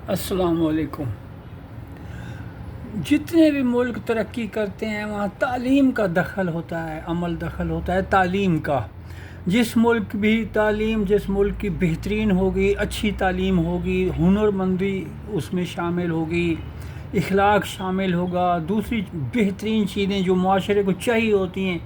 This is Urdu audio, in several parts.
السلام علیکم۔ جتنے بھی ملک ترقی کرتے ہیں وہاں تعلیم کا دخل ہوتا ہے، عمل دخل ہوتا ہے تعلیم کا۔ جس ملک جس ملک کی بہترین ہوگی، اچھی تعلیم ہوگی، ہنرمندی اس میں شامل ہوگی، اخلاق شامل ہوگا، دوسری بہترین چیزیں جو معاشرے کو چاہیے ہوتی ہیں،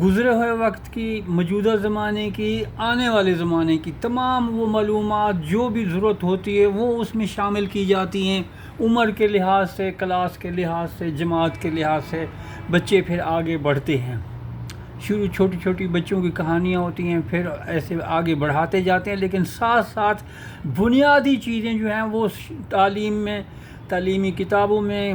گزرے ہوئے وقت کی، موجودہ زمانے کی، آنے والے زمانے کی تمام وہ معلومات جو بھی ضرورت ہوتی ہے وہ اس میں شامل کی جاتی ہیں۔ عمر کے لحاظ سے، کلاس کے لحاظ سے، جماعت کے لحاظ سے بچے پھر آگے بڑھتے ہیں۔ شروع چھوٹی چھوٹی بچوں کی کہانیاں ہوتی ہیں، پھر ایسے آگے بڑھاتے جاتے ہیں، لیکن ساتھ ساتھ بنیادی چیزیں جو ہیں وہ تعلیمی کتابوں میں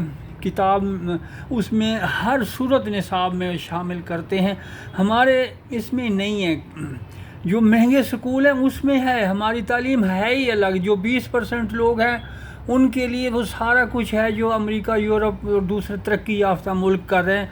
اس میں ہر صورت نصاب میں شامل کرتے ہیں۔ ہمارے اس میں نہیں ہے، جو مہنگے سکول ہیں اس میں ہے، ہماری تعلیم ہے ہی الگ۔ جو 20% لوگ ہیں ان کے لیے وہ سارا کچھ ہے جو امریکہ، یورپ اور دوسرے ترقی یافتہ ملک کر رہے ہیں،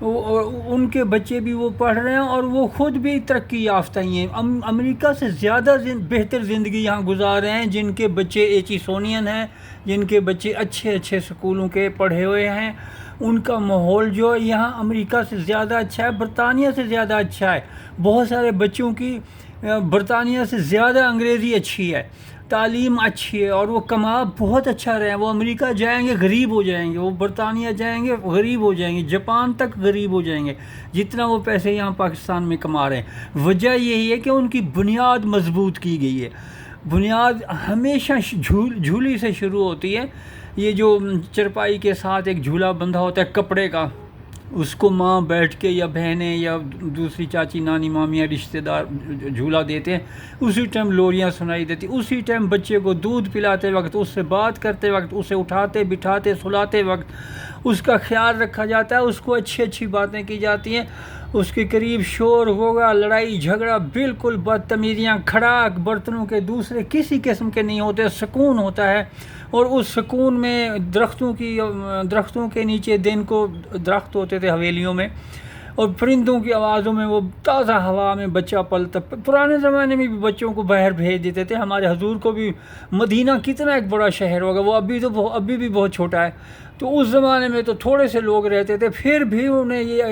ان کے بچے بھی وہ پڑھ رہے ہیں اور وہ خود بھی ترقی یافتہ ہی ہیں۔ امریکہ سے زیادہ بہتر زندگی یہاں گزار رہے ہیں جن کے بچے ایچیسونین ہیں، جن کے بچے اچھے اچھے سکولوں کے پڑھے ہوئے ہیں۔ ان کا ماحول جو یہاں امریکہ سے زیادہ اچھا ہے، برطانیہ سے زیادہ اچھا ہے۔ بہت سارے بچوں کی برطانیہ سے زیادہ انگریزی اچھی ہے، تعلیم اچھی ہے، اور وہ کما بہت اچھا رہے ہیں۔ وہ امریکہ جائیں گے غریب ہو جائیں گے، وہ برطانیہ جائیں گے غریب ہو جائیں گے، جاپان تک غریب ہو جائیں گے جتنا وہ پیسے یہاں پاکستان میں کما رہے ہیں۔ وجہ یہی ہے کہ ان کی بنیاد مضبوط کی گئی ہے۔ بنیاد ہمیشہ جھولی سے شروع ہوتی ہے۔ یہ جو چرپائی کے ساتھ ایک جھولا بندھا ہوتا ہے کپڑے کا، اس کو ماں بیٹھ کے یا بہنیں یا دوسری چاچی، نانی، مامی یا رشتہ دار جھولا دیتے ہیں، اسی ٹائم لوریاں سنائی دیتی، اسی ٹائم بچے کو دودھ پلاتے وقت، اس سے بات کرتے وقت، اسے اٹھاتے بٹھاتے سلاتے وقت اس کا خیال رکھا جاتا ہے، اس کو اچھی اچھی باتیں کی جاتی ہیں۔ اس کے قریب شور ہوگا، لڑائی جھگڑا، بالکل بدتمیزیاں، کھڑاک برتنوں کے دوسرے کسی قسم کے نہیں ہوتے، سکون ہوتا ہے۔ اور اس سکون میں درختوں کے نیچے، دن کو درخت ہوتے تھے حویلیوں میں، اور پرندوں کی آوازوں میں وہ تازہ ہوا میں بچہ پلتا۔ پرانے زمانے میں بھی بچوں کو باہر بھیج دیتے تھے۔ ہمارے حضور کو بھی مدینہ کتنا ایک بڑا شہر ہوگا، وہ ابھی بھی بہت چھوٹا ہے، تو اس زمانے میں تو تھوڑے سے لوگ رہتے تھے، پھر بھی انہیں یہ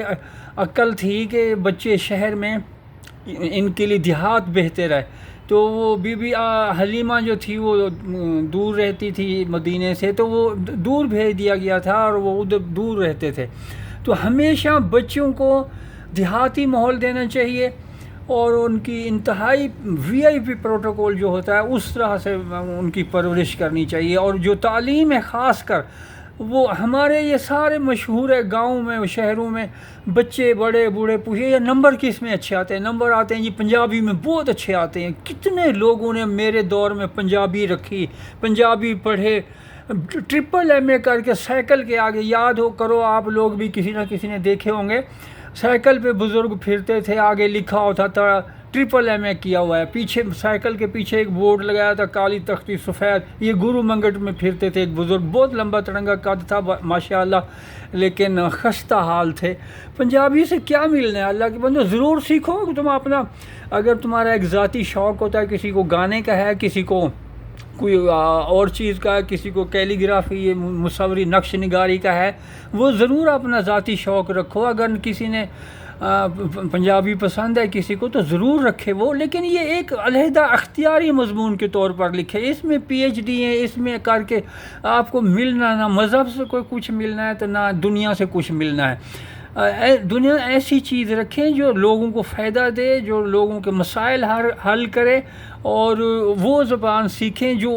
عقل تھی کہ بچے شہر میں، ان کے لیے دیہات بہتر ہے۔ تو وہ بی بی حلیمہ جو تھی وہ دور رہتی تھی مدینے سے، تو وہ دور بھیج دیا گیا تھا اور وہ ادھر دور رہتے تھے۔ تو ہمیشہ بچوں کو دیہاتی ماحول دینا چاہیے، اور ان کی انتہائی VIP پروٹوکول جو ہوتا ہے اس طرح سے ان کی پرورش کرنی چاہیے۔ اور جو تعلیم ہے خاص کر، وہ ہمارے یہ سارے مشہور ہے گاؤں میں، شہروں میں، بچے بڑے بوڑھے پوچھے یا نمبر کس میں اچھے آتے ہیں، نمبر آتے ہیں جی پنجابی میں بہت اچھے آتے ہیں۔ کتنے لوگوں نے میرے دور میں پنجابی رکھی، پنجابی پڑھے، MA کر کے سائیکل کے آگے، یاد کرو آپ لوگ بھی کسی نہ کسی نے دیکھے ہوں گے، سائیکل پہ بزرگ پھرتے تھے، آگے لکھا ہوتا تھا MA کیا ہوا ہے، پیچھے سائیکل کے پیچھے ایک بورڈ لگایا تھا، کالی تختی سفید، یہ گرو منگٹ میں پھرتے تھے۔ ایک بزرگ، بہت لمبا تڑنگا قد تھا ماشاءاللہ، لیکن خستہ حال تھے۔ پنجابی سے کیا ملنا ہے؟ اللہ کے بندو ضرور سیکھو کہ تم اپنا، اگر تمہارا ایک ذاتی شوق ہوتا ہے، کسی کو گانے کا ہے، کسی کو کوئی اور چیز کا ہے، کسی کو کیلیگرافی، مصوری، نقش نگاری کا ہے، وہ ضرور اپنا ذاتی شوق رکھو۔ اگر کسی نے پنجابی پسند ہے کسی کو تو ضرور رکھے وہ، لیکن یہ ایک علیحدہ اختیاری مضمون کے طور پر لکھے۔ اس میں PhD ہے، اس میں کر کے آپ کو ملنا نہ مذہب سے کوئی کچھ ملنا ہے تو نہ دنیا سے کچھ ملنا ہے۔ دنیا ایسی چیز رکھیں جو لوگوں کو فائدہ دے، جو لوگوں کے مسائل حل کرے، اور وہ زبان سیکھیں جو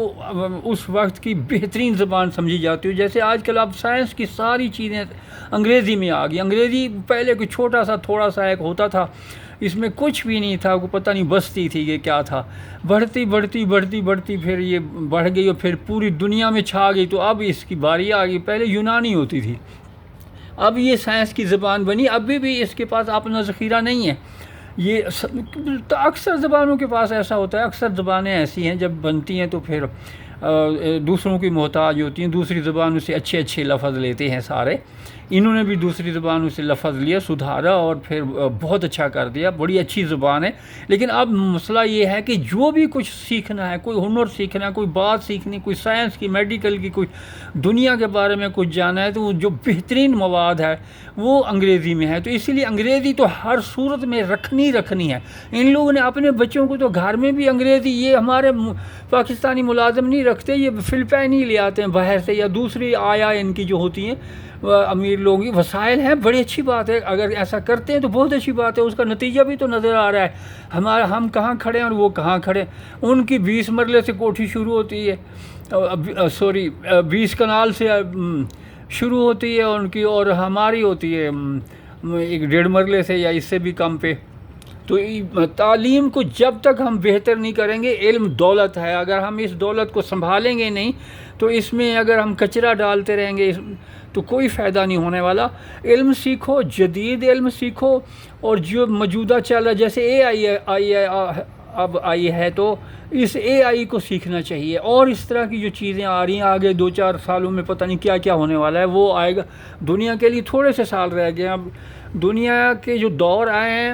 اس وقت کی بہترین زبان سمجھی جاتی ہو۔ جیسے آج کل اب سائنس کی ساری چیزیں انگریزی میں آ گئی۔ انگریزی پہلے کوئی چھوٹا سا تھوڑا سا ایک ہوتا تھا، اس میں کچھ بھی نہیں تھا، کو پتہ نہیں بستی تھی کہ کیا تھا، بڑھتی پھر یہ بڑھ گئی اور پھر پوری دنیا میں چھا گئی، تو اب اس کی باری آ گئی۔ پہلے یونانی ہوتی تھی، اب یہ سائنس کی زبان بنی، ابھی بھی اس کے پاس اپنا ذخیرہ نہیں ہے۔ یہ اکثر زبانوں کے پاس ایسا ہوتا ہے، اکثر زبانیں ایسی ہیں جب بنتی ہیں تو پھر دوسروں کی محتاج ہوتی ہیں، دوسری زبانوں سے اچھے اچھے لفظ لیتے ہیں سارے. انہوں نے بھی دوسری زبانوں سے لفظ لیا، سدھارا اور پھر بہت اچھا کر دیا. بڑی اچھی زبان ہے. لیکن اب مسئلہ یہ ہے کہ جو بھی کچھ سیکھنا ہے، کوئی ہنر سیکھنا ہے، کوئی بات سیکھنی، کوئی سائنس کی، میڈیکل کی، کوئی دنیا کے بارے میں کچھ جانا ہے، تو وہ جو بہترین مواد ہے وہ انگریزی میں ہے. تو اسی لیے انگریزی تو ہر صورت میں رکھنی ہے. ان لوگوں نے اپنے بچوں کو تو گھر میں بھی انگریزی، یہ ہمارے پاکستانی ملازم نہیں رکھتے، یہ فلپائنی لے آتے ہیں باہر سے، یا دوسری آیا ان کی جو ہوتی ہیں امیر لوگوں کی. وسائل ہیں، بڑی اچھی بات ہے. اگر ایسا کرتے ہیں تو بہت اچھی بات ہے. اس کا نتیجہ بھی تو نظر آ رہا ہے. ہم کہاں کھڑے ہیں اور وہ کہاں کھڑے ہیں. ان کی 20 مرلے سے کوٹھی شروع ہوتی ہے، 20 کنال سے شروع ہوتی ہے ان کی، اور ہماری ہوتی ہے 1.5 مرلے سے یا اس سے بھی کم پہ. تو تعلیم کو جب تک ہم بہتر نہیں کریں گے، علم دولت ہے، اگر ہم اس دولت کو سنبھالیں گے نہیں تو اس میں اگر ہم کچرا ڈالتے رہیں گے تو کوئی فائدہ نہیں ہونے والا. علم سیکھو، جدید علم سیکھو، اور جو موجودہ چل رہا ہے، جیسے اے آئی اب آئی ہے، تو اس اے آئی کو سیکھنا چاہیے. اور اس طرح کی جو چیزیں آ رہی ہیں آگے 2-4 سالوں میں پتہ نہیں کیا کیا ہونے والا ہے، وہ آئے گا. دنیا کے لیے تھوڑے سے سال رہ گئے. اب دنیا کے جو دور آئے ہیں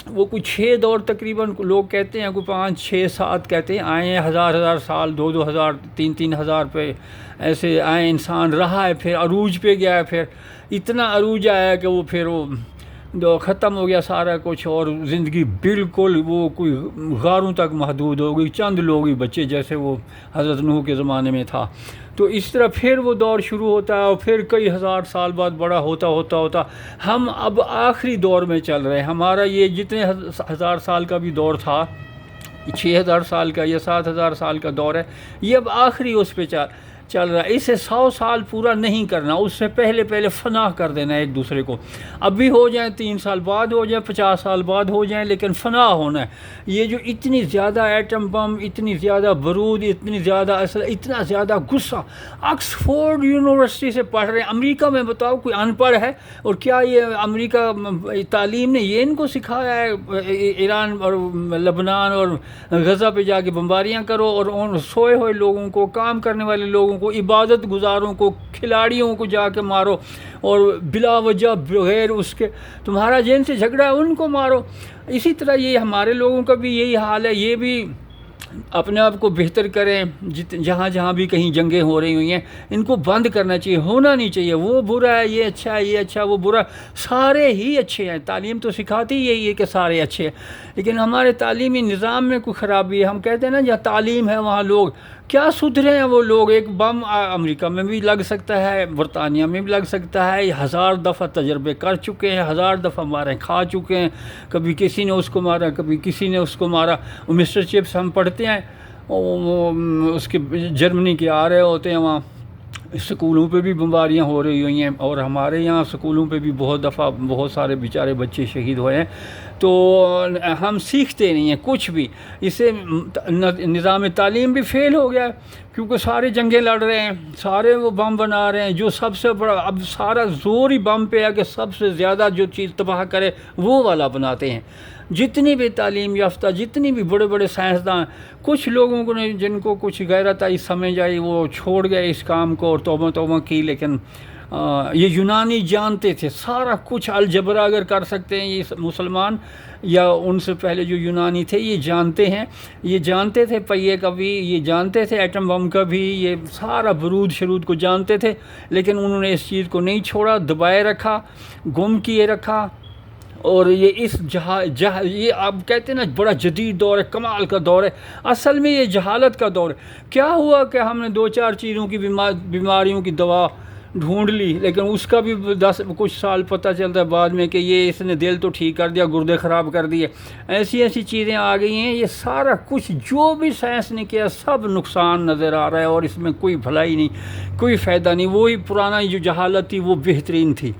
وہ کوئی 6 دور تقریباً لوگ کہتے ہیں، کوئی 5 6 7 کہتے ہیں آئے ہیں، 1000 سال، 2 ہزار 3 ہزار پہ ایسے آئے. انسان رہا ہے، پھر عروج پہ گیا ہے، پھر اتنا عروج آیا کہ وہ پھر وہ ختم ہو گیا سارا کچھ، اور زندگی بالکل وہ کوئی غاروں تک محدود ہو گئی، چند لوگ ہی بچے، جیسے وہ حضرت نوح کے زمانے میں تھا. تو اس طرح پھر وہ دور شروع ہوتا ہے، اور پھر کئی ہزار سال بعد بڑا ہوتا ہم اب آخری دور میں چل رہے ہیں. ہمارا یہ جتنے 1000 سال کا بھی دور تھا، 6000 سال کا یا 7000 سال کا دور ہے، یہ اب آخری اس پہ چل رہا ہے. اسے 100 سال پورا نہیں کرنا، اس سے پہلے فنا کر دینا ایک دوسرے کو. اب بھی ہو جائیں، 3 سال بعد ہو جائیں، 50 سال بعد ہو جائیں، لیکن فنا ہونا ہے. یہ جو اتنی زیادہ ایٹم بم، اتنی زیادہ بارود، اتنی زیادہ اسلحہ، اتنا زیادہ غصہ، آکسفورڈ یونیورسٹی سے پڑھ رہے ہیں. امریکہ میں بتاؤ کوئی ان پڑھ ہے؟ اور کیا یہ امریکہ تعلیم نے یہ ان کو سکھایا ہے ایران اور لبنان اور غزہ پہ جا کے بمباریاں کرو، اور ان سوئے ہوئے لوگوں کو، کام کرنے والے لوگوں کو، عبادت گزاروں کو، کھلاڑیوں کو جا کے مارو، اور بلا وجہ بغیر اس کے تمہارا جن سے جھگڑا ہے ان کو مارو. اسی طرح یہ ہمارے لوگوں کا بھی یہی حال ہے. یہ بھی اپنے آپ کو بہتر کریں. جہاں بھی کہیں جنگیں ہو رہی ہوئی ہیں، ان کو بند کرنا چاہیے. ہونا نہیں چاہیے. وہ برا ہے، یہ اچھا ہے، یہ اچھا، وہ برا. سارے ہی اچھے ہیں. تعلیم تو سکھاتی یہی ہے کہ سارے اچھے ہیں، لیکن ہمارے تعلیمی نظام میں کوئی خرابی ہے. ہم کہتے ہیں نا جہاں تعلیم ہے وہاں لوگ کیا سدھرے ہیں. وہ لوگ، ایک بم امریکہ میں بھی لگ سکتا ہے، برطانیہ میں بھی لگ سکتا ہے. 1000 دفعہ تجربے کر چکے ہیں، 1000 دفعہ مارے کھا چکے ہیں. کبھی کسی نے اس کو مارا، کبھی کسی نے اس کو مارا. مسٹر چپس ہم پڑھتے ہیں، اس کے جرمنی کے آ رہے ہوتے ہیں، وہاں سکولوں پہ بھی بمباریاں ہو رہی ہوئی ہیں، اور ہمارے یہاں سکولوں پہ بھی بہت دفعہ بہت سارے بیچارے بچے شہید ہوئے ہیں. تو ہم سیکھتے نہیں ہیں کچھ بھی. اس سے نظام تعلیم بھی فیل ہو گیا ہے، کیونکہ سارے جنگیں لڑ رہے ہیں، سارے وہ بم بنا رہے ہیں. جو سب سے بڑا اب سارا زور ہی بم پہ ہے کہ سب سے زیادہ جو چیز تباہ کرے وہ والا بناتے ہیں. جتنی بھی تعلیم یافتہ، جتنی بھی بڑے بڑے سائنسداں، کچھ لوگوں کو نے جن کو کچھ غیرت آئی، سمجھ آئی، وہ چھوڑ گئے اس کام کو اور توبہ کی. لیکن یہ یونانی جانتے تھے سارا کچھ. الجبرا اگر کر سکتے ہیں یہ مسلمان یا ان سے پہلے جو یونانی تھے، یہ جانتے ہیں، یہ جانتے تھے پہیے کا بھی، یہ جانتے تھے ایٹم بم کا بھی، یہ سارا برود شرود کو جانتے تھے. لیکن انہوں نے اس چیز کو نہیں چھوڑا، دبائے رکھا، گم کیے رکھا. اور یہ اس یہ آپ کہتے ہیں نا بڑا جدید دور ہے، کمال کا دور ہے. اصل میں یہ جہالت کا دور ہے. کیا ہوا کہ ہم نے 2-4 چیزوں کی بیماریوں کی دوا ڈھونڈ لی، لیکن اس کا بھی کچھ سال پتہ چلتا ہے بعد میں کہ یہ اس نے دل تو ٹھیک کر دیا، گردے خراب کر دیے. ایسی چیزیں آ گئی ہیں. یہ سارا کچھ جو بھی سائنس نے کیا سب نقصان نظر آ رہا ہے، اور اس میں کوئی بھلائی نہیں، کوئی فائدہ نہیں. وہی پرانا جو جہالت تھی وہ بہترین تھی.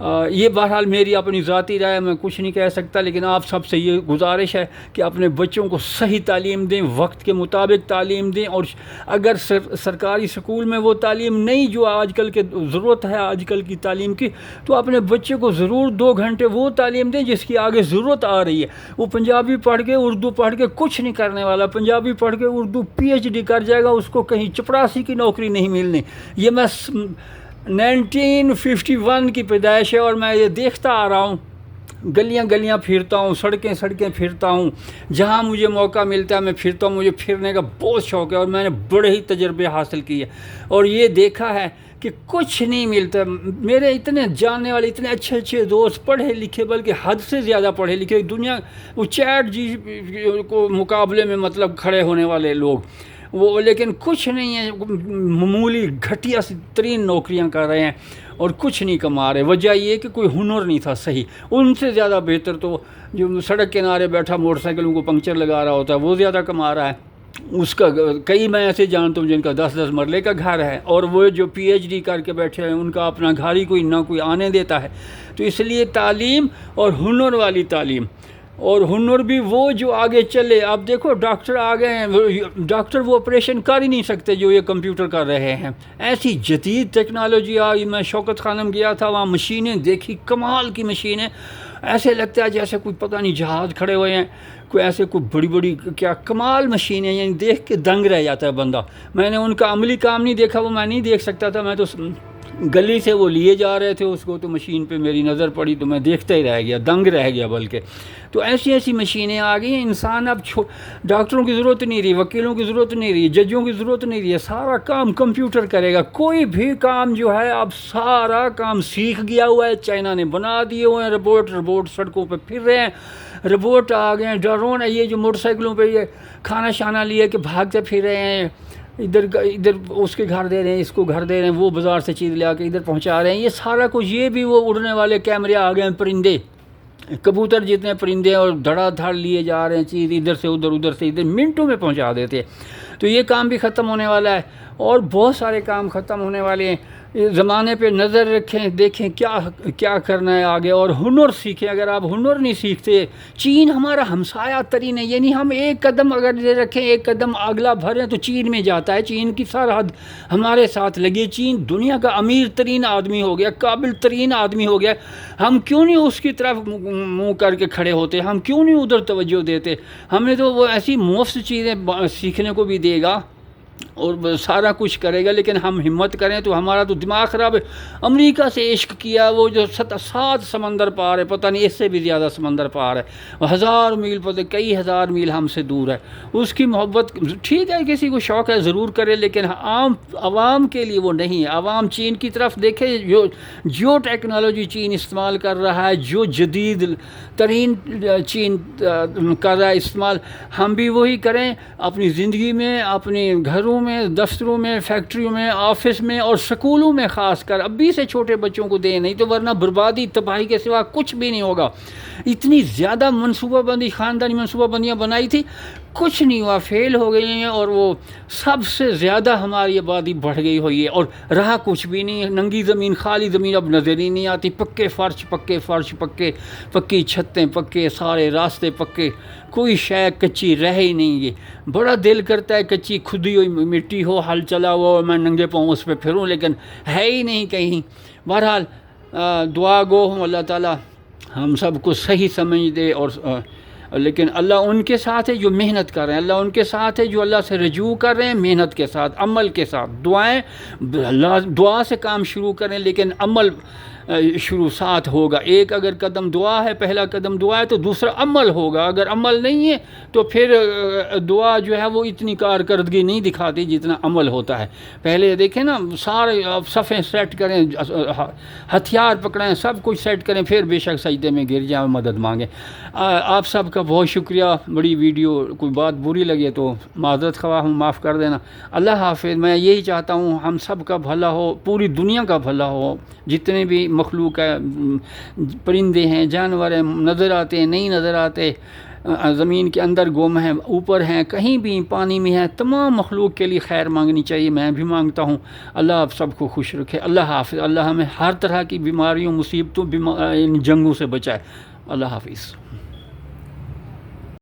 یہ بہرحال میری اپنی ذاتی رائے، میں کچھ نہیں کہہ سکتا، لیکن آپ سب سے یہ گزارش ہے کہ اپنے بچوں کو صحیح تعلیم دیں، وقت کے مطابق تعلیم دیں، اور اگر سرکاری سکول میں وہ تعلیم نہیں جو آج کل کے ضرورت ہے آج کل کی تعلیم کی، تو اپنے بچے کو ضرور 2 گھنٹے وہ تعلیم دیں جس کی آگے ضرورت آ رہی ہے۔ وہ پنجابی پڑھ کے اردو پڑھ کے کچھ نہیں کرنے والا، پنجابی پڑھ کے اردو PhD کر جائے گا، اس کو کہیں چپڑاسی کی نوکری نہیں ملنی۔ یہ میں 1951 کی پیدائش ہے، اور میں یہ دیکھتا آ رہا ہوں، گلیاں گلیاں پھرتا ہوں، سڑکیں سڑکیں پھرتا ہوں، جہاں مجھے موقع ملتا ہے میں پھرتا ہوں۔ مجھے پھرنے کا بہت شوق ہے، اور میں نے بڑے ہی تجربے حاصل کیے، اور یہ دیکھا ہے کہ کچھ نہیں ملتا۔ میرے اتنے جاننے والے اتنے اچھے اچھے دوست، پڑھے لکھے، بلکہ حد سے زیادہ پڑھے لکھے، دنیا وہ چیٹ جی کو مقابلے میں مطلب کھڑے ہونے والے لوگ وہ، لیکن کچھ نہیں ہے، معمولی گھٹیا ترین نوکریاں کر رہے ہیں اور کچھ نہیں کما رہے۔ وجہ یہ کہ کوئی ہنر نہیں تھا صحیح۔ ان سے زیادہ بہتر تو جو سڑک کنارے بیٹھا موٹر سائیکلوں کو پنکچر لگا رہا ہوتا ہے وہ زیادہ کما رہا ہے۔ اس کا کئی میں ایسے جانتا ہوں جن کا 10-10 مرلے کا گھر ہے، اور وہ جو PhD کر کے بیٹھے ہیں ان کا اپنا گھر ہی کوئی نہ کوئی آنے دیتا ہے۔ تو اس لیے تعلیم اور ہنر والی تعلیم، اور ہنر بھی وہ جو آگے چلے۔ آپ دیکھو ڈاکٹر آ گئے ہیں، ڈاکٹر وہ آپریشن کر ہی نہیں سکتے جو یہ کمپیوٹر کر رہے ہیں۔ ایسی جدید ٹیکنالوجی آئی، میں شوکت خانم گیا تھا، وہاں مشینیں دیکھی، کمال کی مشینیں، ایسے لگتا ہے جیسے کوئی پتہ نہیں جہاز کھڑے ہوئے ہیں، کوئی ایسے کوئی بڑی بڑی کیا کمال مشینیں، یعنی دیکھ کے دنگ رہ جاتا ہے بندہ۔ میں نے ان کا عملی کام نہیں دیکھا، وہ میں نہیں دیکھ سکتا تھا، میں تو گلی سے وہ لیے جا رہے تھے اس کو، تو مشین پہ میری نظر پڑی تو میں دیکھتا ہی رہ گیا، دنگ رہ گیا بلکہ۔ تو ایسی ایسی مشینیں آ گئی ہیں، انسان اب ڈاکٹروں کی ضرورت نہیں رہی، وکیلوں کی ضرورت نہیں رہی، ججوں کی ضرورت نہیں رہی ہے، سارا کام کمپیوٹر کرے گا۔ کوئی بھی کام جو ہے اب سارا کام سیکھ گیا ہوا ہے، چائنا نے بنا دیے ہوئے ہیں روبوٹ سڑکوں پہ پھر رہے ہیں، روبوٹ آ گئے ہیں، ڈرون ہے، یہ جو موٹر سائیکلوں پہ یہ کھانا شانا لیے کہ بھاگتے پھر رہے ہیں، ادھر اس کے گھر دے رہے ہیں، اس کو گھر دے رہے ہیں، وہ بازار سے چیز لے آ کے ادھر پہنچا رہے ہیں، یہ سارا کچھ۔ یہ بھی وہ اڑنے والے کیمرے آ گئے ہیں، پرندے، کبوتر جتنے پرندے، اور دھڑا دھڑ لیے جا رہے ہیں چیز، ادھر سے ادھر، ادھر سے ادھر، منٹوں میں پہنچا دیتے ہیں۔ تو یہ کام بھی ختم ہونے والا ہے، اور بہت سارے کام ختم ہونے والے ہیں۔ زمانے پہ نظر رکھیں، دیکھیں کیا کرنا ہے آگے، اور ہنر سیکھیں۔ اگر آپ ہنر نہیں سیکھتے، چین ہمارا ہمسایہ ترین ہے، یعنی ہم ایک قدم اگر یہ رکھیں، ایک قدم اگلا بھریں تو چین میں جاتا ہے، چین کی سرحد ہمارے ساتھ لگی ہے۔ چین دنیا کا امیر ترین آدمی ہو گیا، قابل ترین آدمی ہو گیا، ہم کیوں نہیں اس کی طرف منہ کر کے کھڑے ہوتے؟ ہم کیوں نہیں ادھر توجہ دیتے؟ ہمیں تو وہ ایسی مفت چیزیں سیکھنے کو بھی دے گا اور سارا کچھ کرے گا، لیکن ہم ہمت کریں تو ہمارا تو دماغ خراب ہے۔ امریکہ سے عشق کیا، وہ جو 7 سمندر پار ہے، پتہ نہیں اس سے بھی زیادہ سمندر پار ہے، 1000 میل، پتہ کئی ہزار میل ہم سے دور ہے، اس کی محبت ٹھیک ہے، کسی کو شوق ہے ضرور کرے، لیکن عام عوام کے لیے وہ نہیں ہے۔ عوام چین کی طرف دیکھے، جو ٹیکنالوجی چین استعمال کر رہا ہے، جو جدید ترین چین کر رہا ہے استعمال، ہم بھی وہی کریں اپنی زندگی میں، اپنے گھروں میں، دفتروں میں، فیکٹریوں میں، آفس میں، اور سکولوں میں خاص کر ابھی سے چھوٹے بچوں کو دیں، نہیں تو ورنہ بربادی تباہی کے سوا کچھ بھی نہیں ہوگا۔ اتنی زیادہ منصوبہ بندی، خاندانی منصوبہ بندیاں بنائی تھی، کچھ نہیں ہوا، فیل ہو گئی ہیں، اور وہ سب سے زیادہ ہماری آبادی بڑھ گئی ہوئی ہے، اور رہا کچھ بھی نہیں ہے۔ ننگی زمین، خالی زمین اب نظر ہی نہیں آتی، پکے فرش، پکی چھتیں، پکے سارے راستے پکے، کوئی شے کچی رہ ہی نہیں۔ یہ بڑا دل کرتا ہے کچی کھدی ہوئی مٹی ہو، ہل چلا ہوا، اور میں ننگے پاؤں اس پہ پھروں، لیکن ہے ہی نہیں کہیں۔ بہرحال دعا گو ہوں اللہ تعالیٰ ہم سب کو صحیح سمجھ دے، اور لیکن اللہ ان کے ساتھ ہے جو محنت کر رہے ہیں، اللہ ان کے ساتھ ہے جو اللہ سے رجوع کر رہے ہیں، محنت کے ساتھ، عمل کے ساتھ۔ دعا سے کام شروع کریں، لیکن عمل شروع ساتھ ہوگا۔ ایک اگر قدم دعا ہے، پہلا قدم دعا ہے، تو دوسرا عمل ہوگا۔ اگر عمل نہیں ہے تو پھر دعا جو ہے وہ اتنی کارکردگی نہیں دکھاتی جتنا عمل ہوتا ہے۔ پہلے دیکھیں نا، سارے صفیں سیٹ کریں، ہتھیار پکڑیں، سب کچھ سیٹ کریں، پھر بے شک سجدے میں گر جائیں، مدد مانگیں۔ آپ سب کا بہت شکریہ۔ بڑی ویڈیو، کوئی بات بری لگے تو معذرت خواہ ہوں، معاف کر دینا۔ اللہ حافظ۔ میں یہی چاہتا ہوں ہم سب کا بھلا ہو، پوری دنیا کا بھلا ہو، جتنے بھی مخلوق ہے، پرندے ہیں، جانور ہیں، نظر آتے ہیں نہیں نظر آتے، زمین کے اندر گم ہیں، اوپر ہیں، کہیں بھی پانی میں ہیں، تمام مخلوق کے لیے خیر مانگنی چاہیے. میں بھی مانگتا ہوں. اللہ آپ سب کو خوش رکھے. اللہ حافظ. اللہ ہمیں ہر طرح کی بیماریوں، مصیبتوں، جنگوں سے بچائے. اللہ حافظ.